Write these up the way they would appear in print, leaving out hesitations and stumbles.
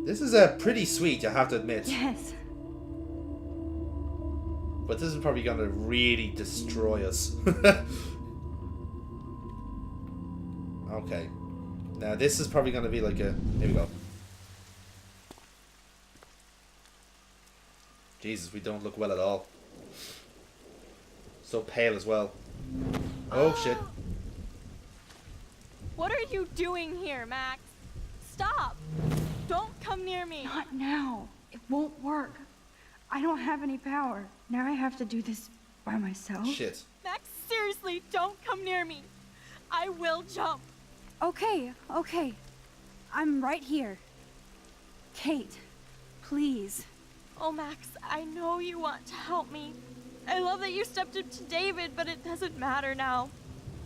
This is pretty sweet, I have to admit. Yes. But this is probably gonna really destroy us. Okay. Now this is probably gonna be like a... Here we go. Jesus, we don't look well at all. So pale as well. Oh shit. What are you doing here, Max? Stop! Don't come near me! Not now. It won't work. I don't have any power. Now I have to do this by myself. Shit. Max, seriously, don't come near me. I will jump. Okay. I'm right here. Kate, please. Oh, Max, I know you want to help me. I love that you stepped up to David, but it doesn't matter now.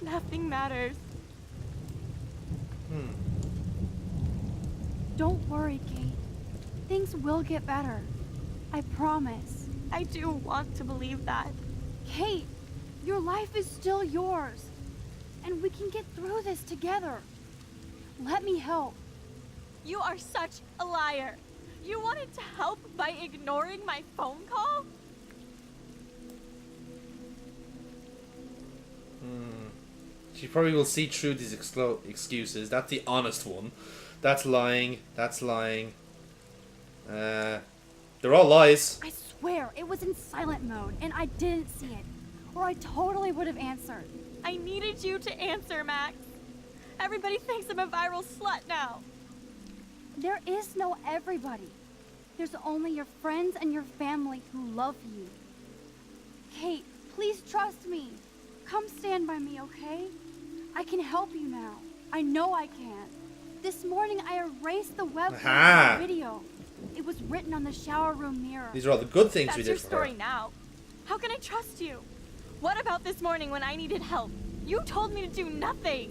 Nothing matters. Don't worry, Kate. Things will get better. I promise. I do want to believe that. Kate, your life is still yours. And we can get through this together. Let me help. You are such a liar. You wanted to help by ignoring my phone call? She probably will see through these excuses. That's the honest one. That's lying. That's lying. They're all lies. I swear, it was in silent mode, and I didn't see it. Or I totally would have answered. I needed you to answer, Max. Everybody thinks I'm a viral slut now. There is no everybody. There's only your friends and your family who love you. Kate, please trust me. Come stand by me, okay? I can help you now. I know I can. This morning I erased the web of the video. It was written on the shower room mirror. These are all the good things That's we your did for story her. now. How can I trust you? What about this morning when I needed help? You told me to do nothing.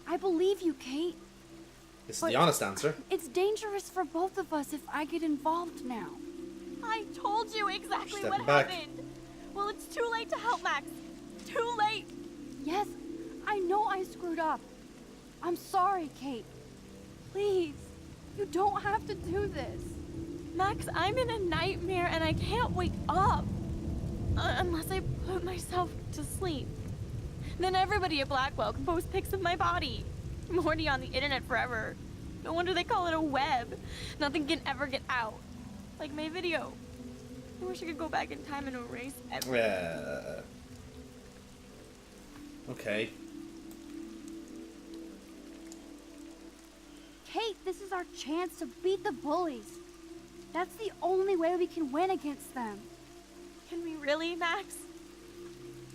I believe you, Kate. This is the honest answer. It's dangerous for both of us if I get involved now. I told you exactly Stepping what back. happened. Well, it's too late to help, Max. Too late. Yes, I know I screwed up. I'm sorry, Kate. Please, you don't have to do this. Max, I'm in a nightmare and I can't wake up. Unless I put myself to sleep. Then everybody at Blackwell can post pics of my body. I'm already on the internet forever. No wonder they call it a web. Nothing can ever get out. Like my video. I wish I could go back in time and erase everything. Okay. Kate, this is our chance to beat the bullies. That's the only way we can win against them. Can we really, Max?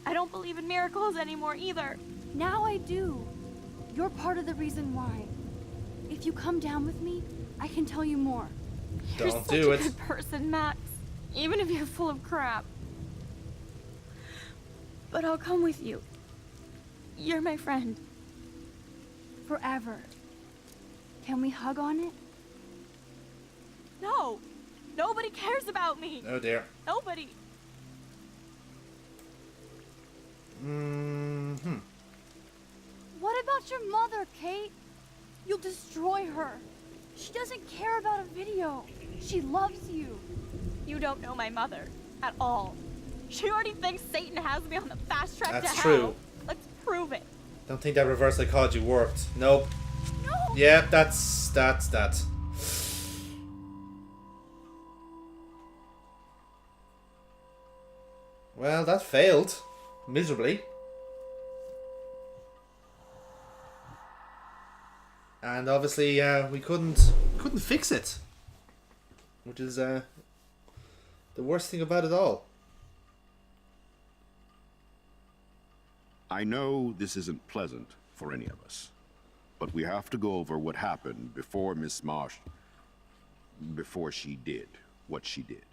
I don't believe in miracles anymore either. Now I do. You're part of the reason why. If you come down with me, I can tell you more. You're Don't such do a it. good person, Max. Even if you're full of crap. But I'll come with you. You're my friend. Forever. Can we hug on it? No! Nobody cares about me! Oh dear. Nobody! What about your mother, Kate? You'll destroy her. She doesn't care about a video. She loves you. You don't know my mother. At all. She already thinks Satan has me on the fast track to That's hell. true. Let's prove it. Don't think that reverse psychology worked. Nope. No! Yeah, that's that. Well, that failed. Miserably. And obviously, we couldn't fix it. Which is, the worst thing about it all. I know this isn't pleasant for any of us, but we have to go over what happened before Miss Marsh, before she did what she did.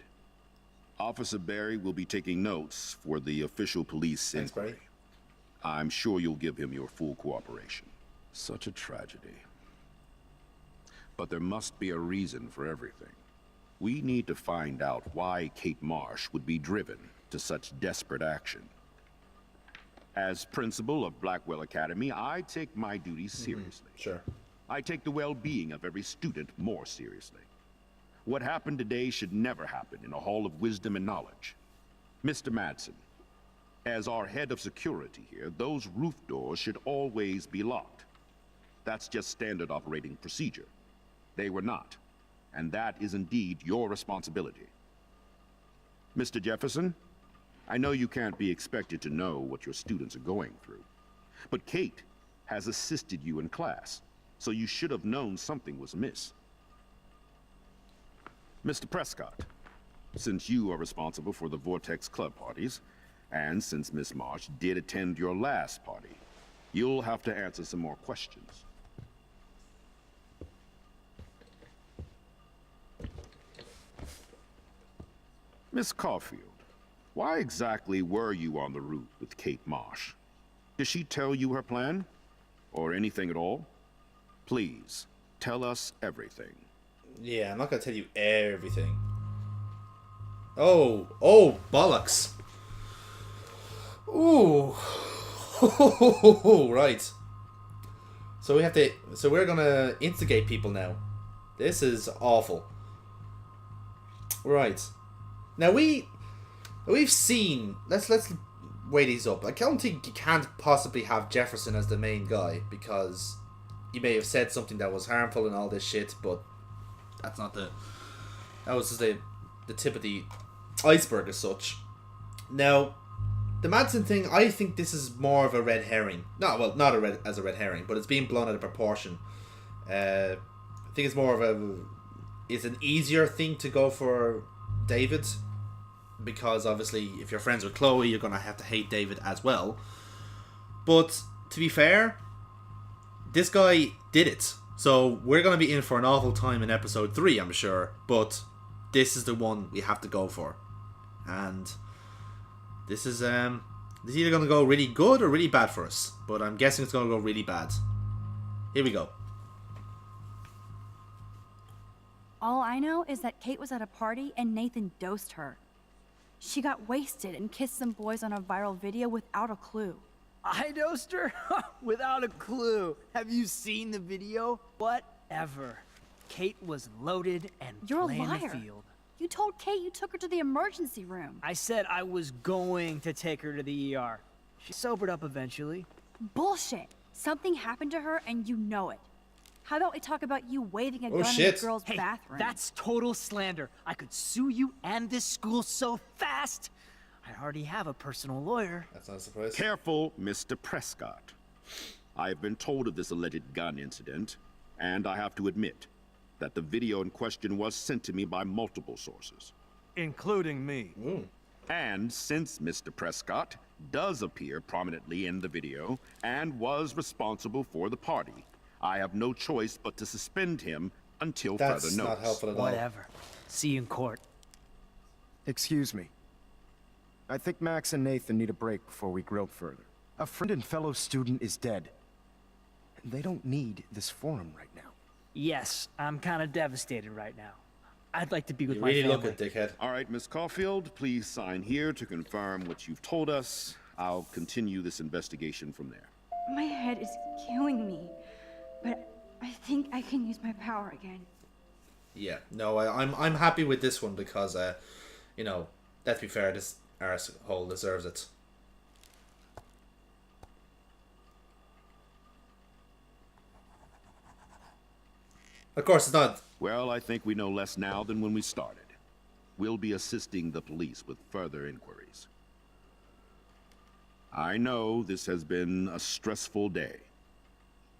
Officer Barry will be taking notes for the official police Thanks, inquiry. Barry. I'm sure you'll give him your full cooperation. Such a tragedy. But there must be a reason for everything. We need to find out why Kate Marsh would be driven to such desperate action. As principal of Blackwell Academy, I take my duties seriously. Sure. I take the well-being of every student more seriously. What happened today should never happen in a hall of wisdom and knowledge. Mr. Madsen, as our head of security here, those roof doors should always be locked. That's just standard operating procedure. They were not, and that is indeed your responsibility. Mr. Jefferson, I know you can't be expected to know what your students are going through, but Kate has assisted you in class, so you should have known something was amiss. Mr. Prescott, since you are responsible for the Vortex Club parties, and since Miss Marsh did attend your last party, you'll have to answer some more questions. Miss Caulfield, why exactly were you on the route with Kate Marsh? Did she tell you her plan? Or anything at all? Please, tell us everything. Yeah, I'm not gonna tell you everything. Oh, bollocks. Ooh. Right. So we're gonna instigate people now. This is awful. Right. Now we've seen, let's weigh these up. I don't think you can't possibly have Jefferson as the main guy, because he may have said something that was harmful and all this shit, but that was just the tip of the iceberg as such. Now, the Madsen thing, I think this is more of a red herring. Not a red herring, but it's being blown out of proportion. I think it's more of it's an easier thing to go for David, because obviously if you're friends with Chloe, you're going to have to hate David as well. But to be fair, this guy did it. So we're going to be in for an awful time in episode 3, I'm sure. But this is the one we have to go for. And this is either going to go really good or really bad for us. But I'm guessing it's going to go really bad. Here we go. All I know is that Kate was at a party and Nathan dosed her. She got wasted and kissed some boys on a viral video without a clue. I dosed her? Without a clue. Have you seen the video? Whatever. Kate was loaded and You're a playing the liar. field. You told Kate you took her to the emergency room. I said I was going to take her to the ER. She sobered up eventually. Bullshit. Something happened to her and you know it. How about we talk about you waving a gun in shit. the girl's Hey, bathroom? that's total slander. I could sue you and this school so fast. I already have a personal lawyer. That's not a surprise. Careful, Mr. Prescott. I've been told of this alleged gun incident, and I have to admit that the video in question was sent to me by multiple sources. Including me. And since Mr. Prescott does appear prominently in the video and was responsible for the party, I have no choice but to suspend him until That's further not notice. helpful at all. Whatever. See you in court. Excuse me. I think Max and Nathan need a break before we grill further. A friend and fellow student is dead. And they don't need this forum right now. Yes, I'm kind of devastated right now. I'd like to be with You my really family. look it, dickhead. All right, Miss Caulfield, please sign here to confirm what you've told us. I'll continue this investigation from there. My head is killing me, but I think I can use my power again. Yeah, no, I'm happy with this one because, let's be fair, this arsehole deserves it. Of course, it's not. Well, I think we know less now than when we started. We'll be assisting the police with further inquiries. I know this has been a stressful day.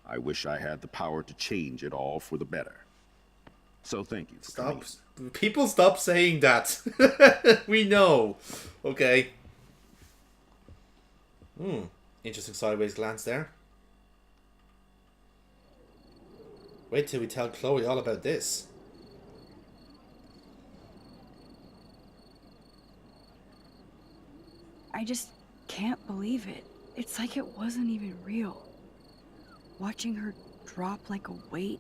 I wish I had the power to change it all for the better. So thank you for coming. People stop saying that. We know. Okay. Interesting sideways glance there. Wait till we tell Chloe all about this. I just can't believe it. It's like it wasn't even real. Watching her drop like a weight,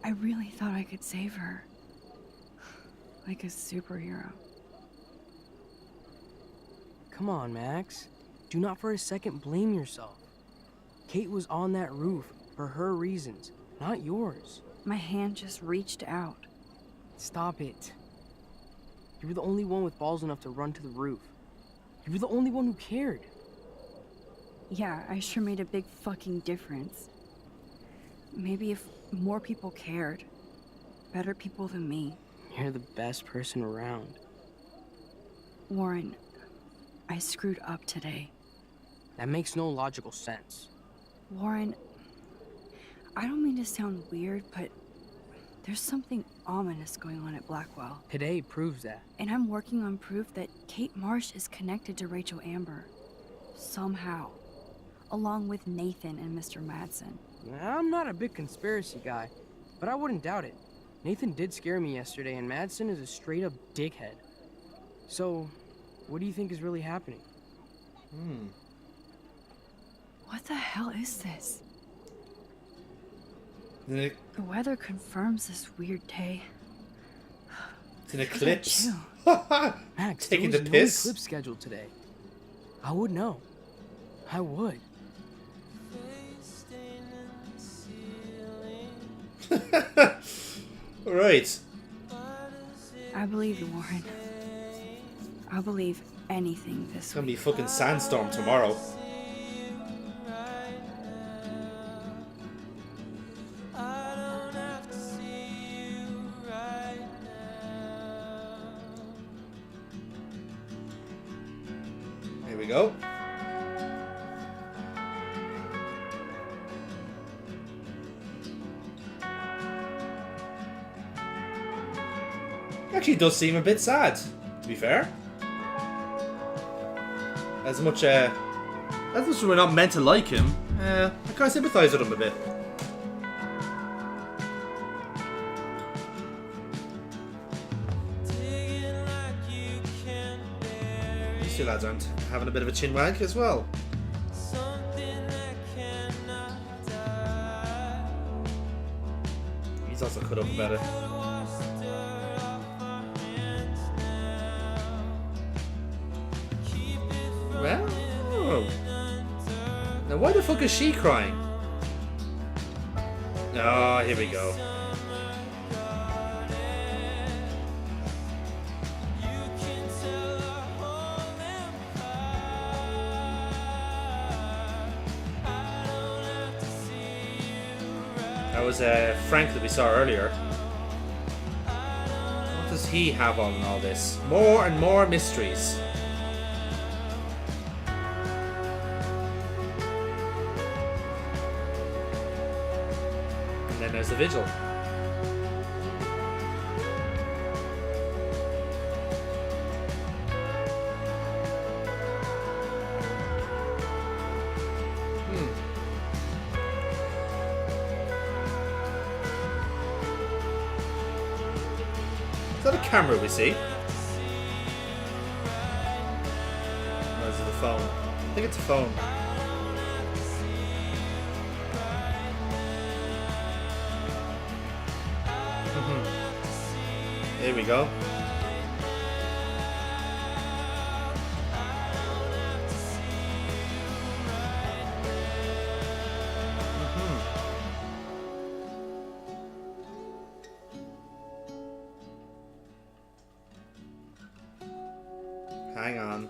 I really thought I could save her. Like a superhero. Come on, Max. Do not for a second blame yourself. Kate was on that roof for her reasons, not yours. My hand just reached out. Stop it. You were the only one with balls enough to run to the roof. You were the only one who cared. Yeah, I sure made a big fucking difference. Maybe if more people cared. Better people than me. You're the best person around. Warren, I screwed up today. That makes no logical sense. Warren, I don't mean to sound weird, but there's something ominous going on at Blackwell. Today proves that. And I'm working on proof that Kate Marsh is connected to Rachel Amber. Somehow. Along with Nathan and Mr. Madsen. I'm not a big conspiracy guy, but I wouldn't doubt it. Nathan did scare me yesterday, and Madsen is a straight-up dickhead. So, what do you think is really happening? What the hell is this? It's The weather confirms this weird day. an eclipse. Max, Taking there the was piss? no eclipse scheduled today. I would know. I would. Right. I believe you, Warren. I'll believe anything this It's gonna week. be a fucking sandstorm tomorrow. Here we go. Actually, it does seem a bit sad, to be fair. As much as we're not meant to like him, I kind of sympathise with him a bit. These two lads aren't having a bit of a chin wag as well. He's also cut up about it. Well, now why the fuck is she crying? Oh, here we go. That was Frank that we saw earlier. What does he have on all this? More and more mysteries. And then there's the vigil. Is that a camera we see? Or is it a phone? I think it's a phone. Here we go. Hang on.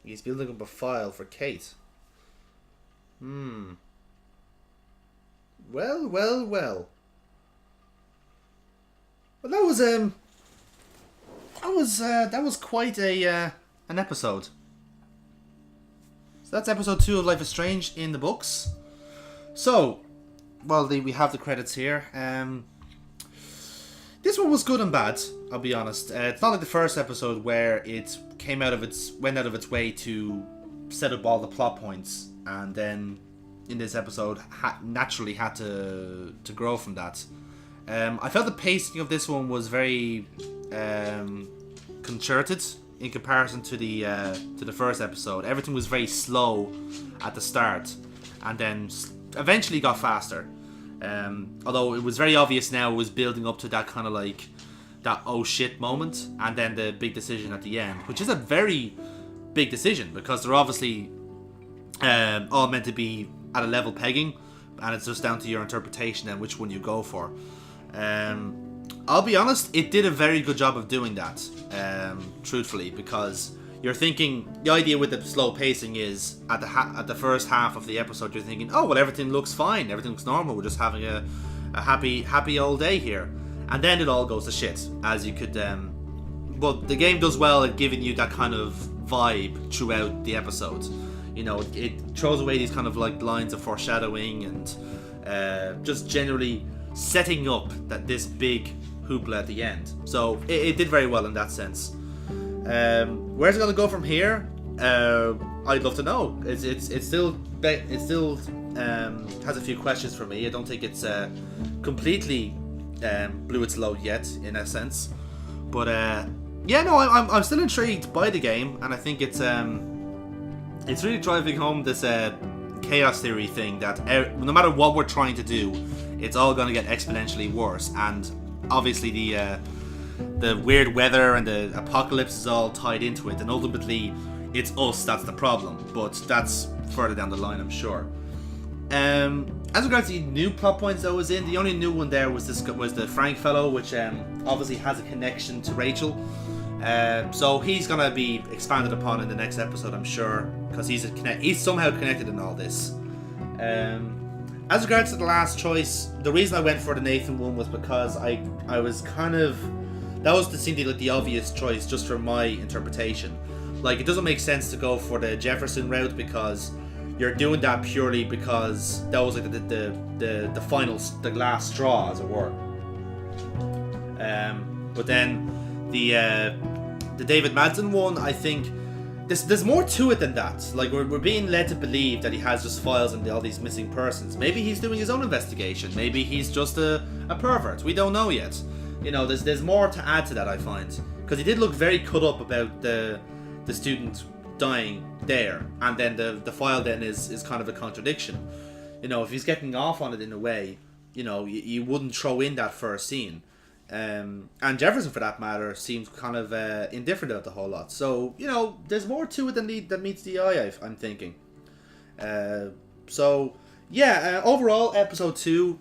He's building up a file for Kate. Well, well, well. Well, that was quite a an episode. So that's episode 2 of Life is Strange in the books. So, well, we have the credits here. This one was good and bad, I'll be honest. It's not like the first episode where it went out of its way to set up all the plot points, and then in this episode naturally had to grow from that. I felt the pacing of this one was very concerted, in comparison to the first episode. Everything was very slow at the start, and then eventually got faster. Although it was very obvious now, it was building up to that kind of like that oh shit moment, and then the big decision at the end, which is a very big decision because they're obviously all meant to be at a level pegging, and it's just down to your interpretation and which one you go for. I'll be honest, it did a very good job of doing that, truthfully, because you're thinking, the idea with the slow pacing is at the first half of the episode you're thinking, oh well, everything looks fine, everything looks normal, we're just having a happy old day here, and then it all goes to shit, as you could but the game does well at giving you that kind of vibe throughout the episodes. You know, it throws away these kind of like lines of foreshadowing and just generally setting up that this big hoopla at the end. So it did very well in that sense. Where's it gonna go from here? I'd love to know. It still has a few questions for me. I don't think it's completely blew its load yet, in a sense. But yeah, no, I'm still intrigued by the game, and I think it's really driving home this chaos theory thing that no matter what we're trying to do, it's all going to get exponentially worse. And obviously the weird weather and the apocalypse is all tied into it, and ultimately it's us that's the problem, but that's further down the line, I'm sure. As regards to the new plot points that was in, the only new one there was the Frank fellow, which obviously has a connection to Rachel. So he's gonna be expanded upon in the next episode, I'm sure, because he's somehow connected in all this. As regards to the last choice, the reason I went for the Nathan one was because I was kind of, that was the obvious choice just for my interpretation. Like, it doesn't make sense to go for the Jefferson route because you're doing that purely because that was like the final, the last straw, as it were. But then the David Madsen one, I think there's more to it than that. Like, we're being led to believe that he has just files on all these missing persons. Maybe he's doing his own investigation. Maybe he's just a pervert. We don't know yet. You know, there's more to add to that, I find, because he did look very cut up about the student dying there, and then the file then is kind of a contradiction. You know, if he's getting off on it in a way, you know, you wouldn't throw in that first scene. And Jefferson, for that matter, seems kind of indifferent about the whole lot. So, you know, there's more to it than meets the eye, I'm thinking. So, yeah, overall, episode 2,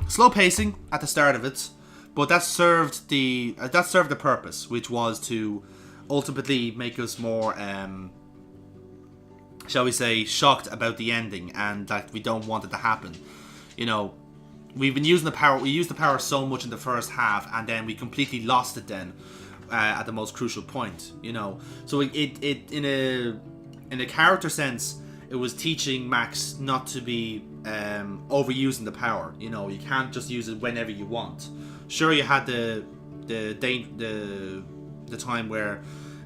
slow pacing at the start of it, but that served the purpose, which was to ultimately make us more, shall we say, shocked about the ending, and that we don't want it to happen. You know, we've been using the power. We used the power so much in the first half, and then we completely lost it then at the most crucial point. You know, so it in a character sense, it was teaching Max not to be overusing the power. You know, you can't just use it whenever you want. Sure, you had the time where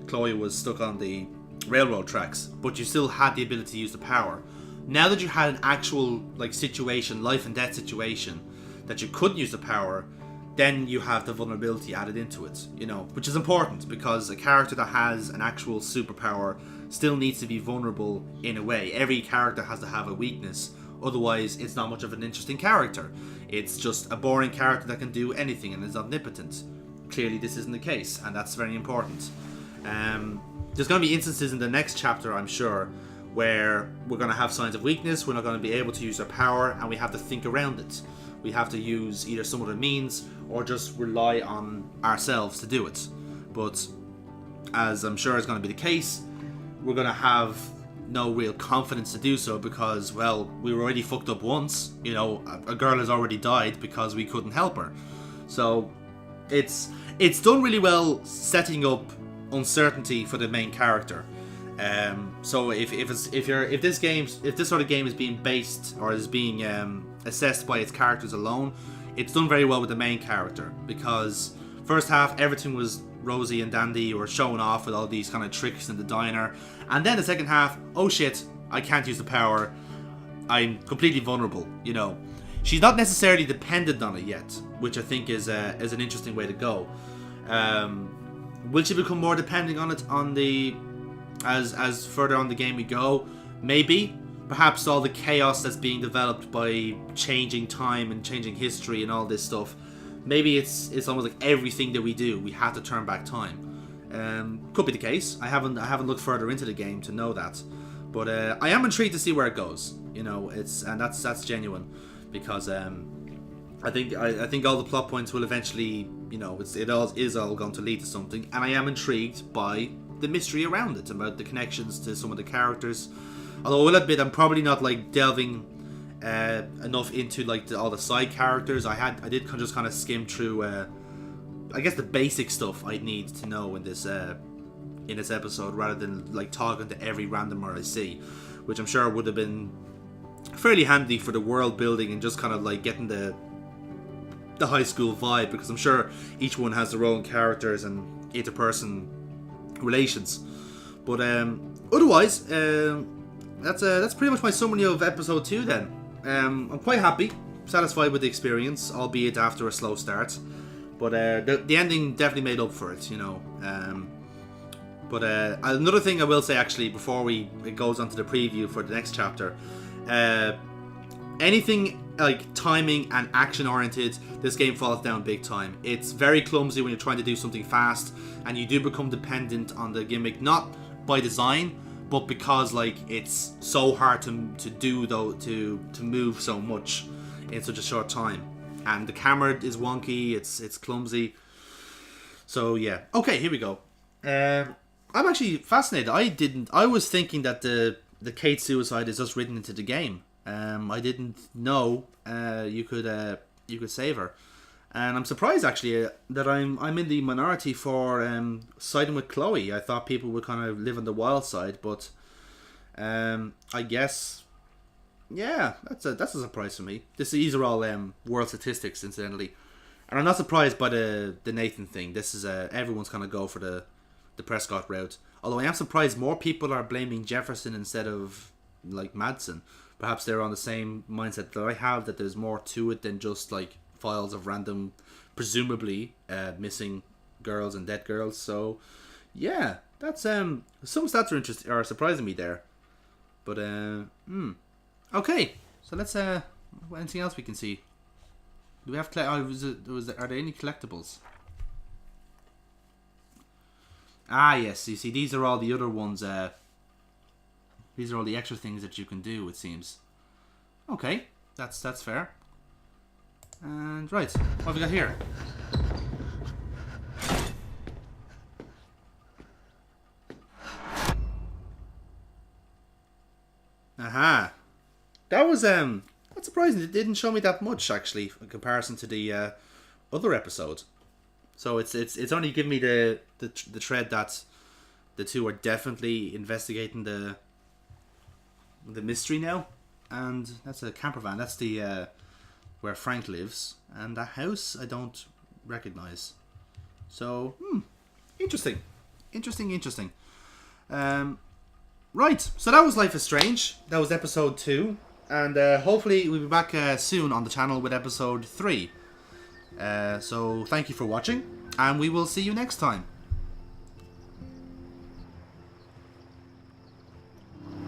Chloe was stuck on the railroad tracks, but you still had the ability to use the power. Now that you had an actual situation, life and death situation, that you couldn't use the power, then you have the vulnerability added into it, you know, which is important because a character that has an actual superpower still needs to be vulnerable in a way. Every character has to have a weakness, otherwise it's not much of an interesting character. It's just a boring character that can do anything and is omnipotent. Clearly this isn't the case, and that's very important. There's going to be instances in the next chapter, I'm sure, where we're going to have signs of weakness, we're not going to be able to use our power, and we have to think around it. We have to use either some other means or just rely on ourselves to do it. But as I'm sure is going to be the case, we're going to have no real confidence to do so because, well, we were already fucked up once. You know, a girl has already died because we couldn't help her. So it's done really well setting up uncertainty for the main character. So if this sort of game is being based or is being assessed by its characters alone, it's done very well with the main character, because first half everything was rosy and dandy, or showing off with all these kind of tricks in the diner, and then the second half, oh shit, I can't use the power, I'm completely vulnerable. You know, she's not necessarily dependent on it yet, which I think is an interesting way to go. Will she become more dependent on it as further on the game we go? Maybe. Perhaps all the chaos that's being developed by changing time and changing history and all this stuff. Maybe it's almost like everything that we do, we have to turn back time. Could be the case. I haven't looked further into the game to know that, but I am intrigued to see where it goes. You know, that's genuine, because I think all the plot points will eventually, you know, it all is all going to lead to something, and I am intrigued by the mystery around it, about the connections to some of the characters. Although I will admit, I'm probably not like delving enough into like all the side characters. I did just kind of skim through, I guess, the basic stuff I need to know in this episode, rather than like talking to every randomer I see, which I'm sure would have been fairly handy for the world building and just kind of like getting the high school vibe, because I'm sure each one has their own characters and interperson relations. But otherwise, that's pretty much my summary of episode 2 then. I'm quite happy, satisfied with the experience, albeit after a slow start. But the ending definitely made up for it, you know. But another thing I will say, actually, before it goes on to the preview for the next chapter, anything like timing and action oriented, this game falls down big time. It's very clumsy when you're trying to do something fast, and you do become dependent on the gimmick, not by design, but because like it's so hard to do, though, to move so much in such a short time. And the camera is wonky, it's clumsy. So yeah. Okay, here we go. I'm actually fascinated. I was thinking that the Kate suicide is just written into the game. I didn't know you could save her. And I'm surprised actually that I'm in the minority for siding with Chloe. I thought people would kind of live on the wild side, but I guess, yeah, that's a surprise for me. These are all world statistics, incidentally, and I'm not surprised by the Nathan thing. This is everyone's kind of go for the Prescott route. Although I am surprised more people are blaming Jefferson instead of like Madsen. Perhaps they're on the same mindset that I have, that there's more to it than just like files of random, presumably missing girls and dead girls. So yeah, that's some stats are surprising me there. But okay, so let's anything else we can see? Do we have are there any collectibles? Ah yes, you see, these are all the other ones. These are all the extra things that you can do, it seems. Okay, that's fair. And right, what have we got here? Aha. That was that's surprising. It didn't show me that much actually in comparison to the other episode. So it's only giving me the thread that the two are definitely investigating the mystery now. And that's a camper van. That's the where Frank lives, and that house I don't recognize. So interesting. Right, so that was Life is Strange. That was episode 2, and hopefully we'll be back soon on the channel with episode 3. So thank you for watching, and we will see you next time.